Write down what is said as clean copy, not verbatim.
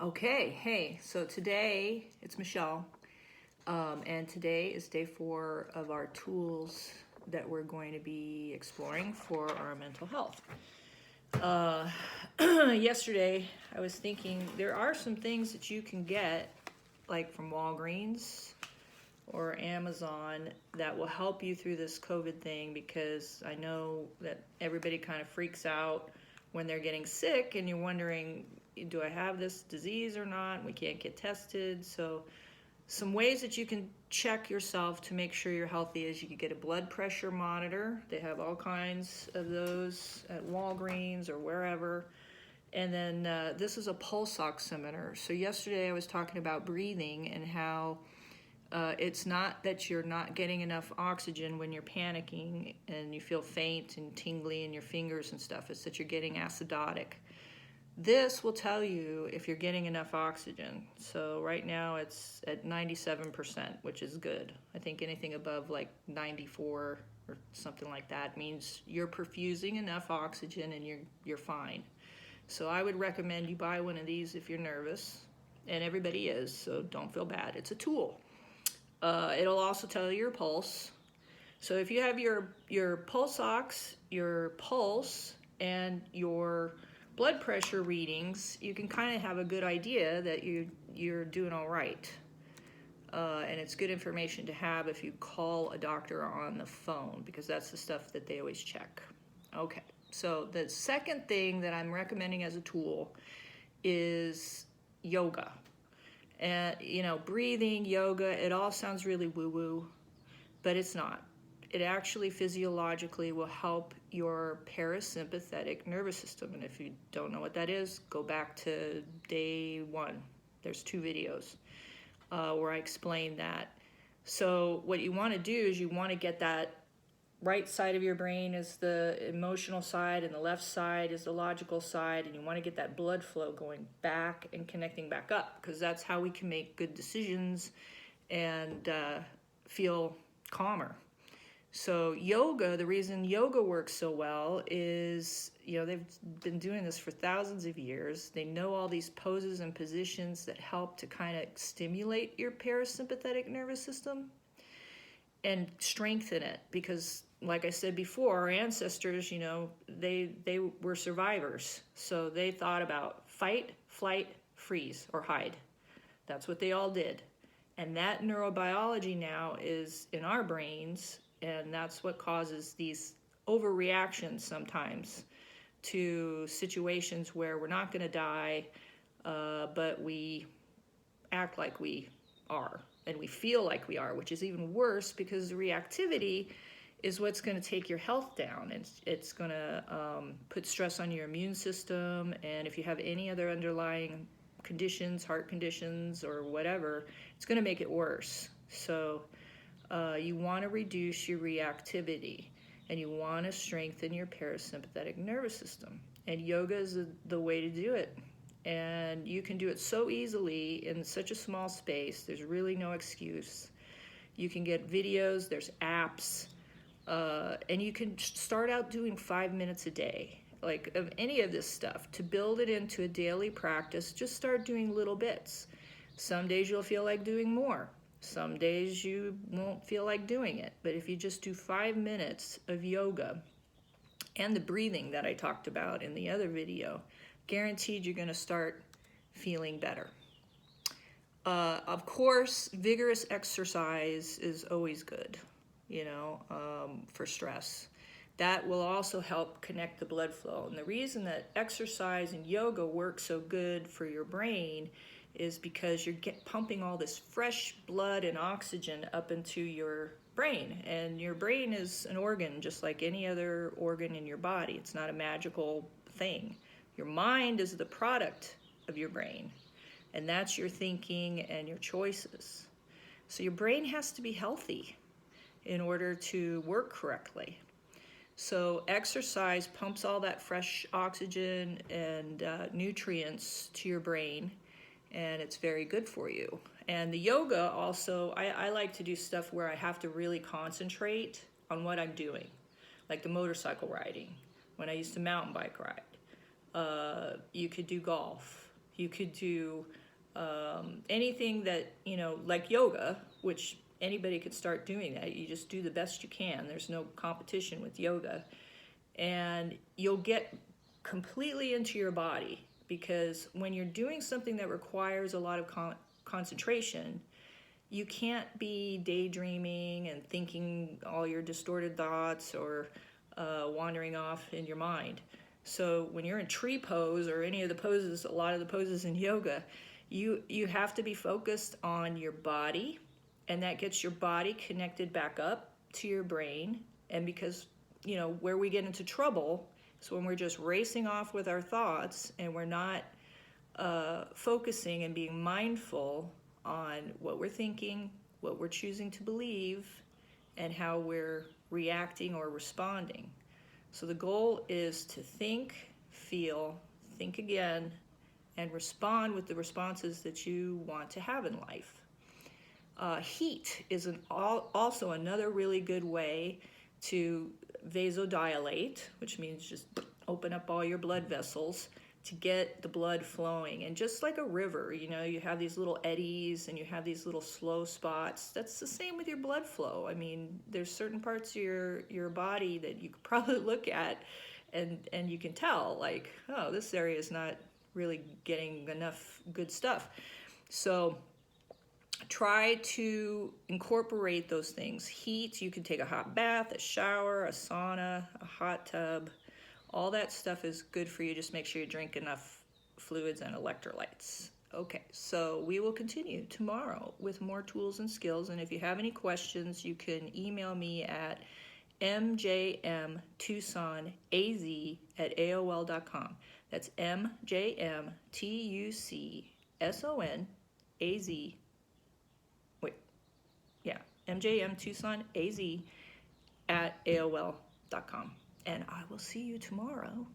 Okay, hey, so today it's Michelle, and today is day 4 of our tools that we're going to be exploring for our mental health. Yesterday I was thinking there are some things that you can get, like from Walgreens or Amazon, that will help you through this COVID thing, because I know that everybody kind of freaks out when they're getting sick and you're wondering, do I have this disease or not? We can't get tested. So some ways that you can check yourself to make sure you're healthy is you can get a blood pressure monitor. They have all kinds of those at Walgreens or wherever. And then this is a pulse oximeter. So yesterday I was talking about breathing and how it's not that you're not getting enough oxygen when you're panicking and you feel faint and tingly in your fingers and stuff. It's that you're getting acidotic. This will tell you if you're getting enough oxygen. So right now it's at 97%, which is good. I think anything above like 94 or something like that means you're perfusing enough oxygen and you're fine. So I would recommend you buy one of these if you're nervous, and everybody is, so don't feel bad. It's a tool. It'll also tell you your pulse. So if you have your pulse ox, your pulse, and your blood pressure readings, you can kind of have a good idea that you're doing all right. And it's good information to have if you call a doctor on the phone, because that's the stuff that they always check. Okay, so the second thing that I'm recommending as a tool is yoga. And, breathing, yoga, it all sounds really woo-woo, but it's not. It actually physiologically will help your parasympathetic nervous system. And if you don't know what that is, go back to day 1. There's 2 videos where I explain that. So what you want to do is you want to get that right side of your brain is the emotional side and the left side is the logical side, and you want to get that blood flow going back and connecting back up, because that's how we can make good decisions and feel calmer. So yoga, the reason yoga works so well is, they've been doing this for thousands of years. They know all these poses and positions that help to kind of stimulate your parasympathetic nervous system and strengthen it, because like I said before, our ancestors, they were survivors. So they thought about fight, flight, freeze, or hide. That's what they all did. And that neurobiology now is in our brains, and that's what causes these overreactions sometimes to situations where we're not going to die, but we act like we are, and we feel like we are, which is even worse, because the reactivity is what's going to take your health down. It's going to put stress on your immune system, and if you have any other underlying conditions, heart conditions or whatever, it's going to make it worse. So you want to reduce your reactivity, and you want to strengthen your parasympathetic nervous system. And yoga is the way to do it. And you can do it so easily in such a small space. There's really no excuse. You can get videos, there's apps, and you can start out doing 5 minutes a day. Like, of any of this stuff, to build it into a daily practice, just start doing little bits. Some days you'll feel like doing more. Some days you won't feel like doing it. But if you just do 5 minutes of yoga and the breathing that I talked about in the other video, guaranteed you're going to start feeling better. Of course, vigorous exercise is always good, for stress. That will also help connect the blood flow. And the reason that exercise and yoga work so good for your brain is because you're pumping all this fresh blood and oxygen up into your brain. And your brain is an organ just like any other organ in your body. It's not a magical thing. Your mind is the product of your brain, and that's your thinking and your choices. So your brain has to be healthy in order to work correctly. So exercise pumps all that fresh oxygen and nutrients to your brain, and it's very good for you. And the yoga also, I like to do stuff where I have to really concentrate on what I'm doing, like the motorcycle riding, when I used to mountain bike ride. You could do golf. You could do anything that, like yoga, which anybody could start doing that. You just do the best you can. There's no competition with yoga. And you'll get completely into your body, because when you're doing something that requires a lot of concentration, you can't be daydreaming and thinking all your distorted thoughts or wandering off in your mind. So when you're in tree pose or any of the poses, a lot of the poses in yoga, you have to be focused on your body, and that gets your body connected back up to your brain. And because, where we get into trouble is when we're just racing off with our thoughts and we're not focusing and being mindful on what we're thinking, what we're choosing to believe, and how we're reacting or responding. So the goal is to think, feel, think again, and respond with the responses that you want to have in life. Heat is also another really good way to vasodilate, which means just open up all your blood vessels to get the blood flowing. And just like a river, you have these little eddies and you have these little slow spots. That's the same with your blood flow. I mean, there's certain parts of your body that you could probably look at and you can tell, like, oh, this area is not really getting enough good stuff. So try to incorporate those things. Heat, you can take a hot bath, a shower, a sauna, a hot tub. All that stuff is good for you. Just make sure you drink enough fluids and electrolytes. Okay, so we will continue tomorrow with more tools and skills. And if you have any questions, you can email me at mjmtucsonaz@aol.com. That's mjmtucsonaz. mjmtucsonaz@aol.com. And I will see you tomorrow.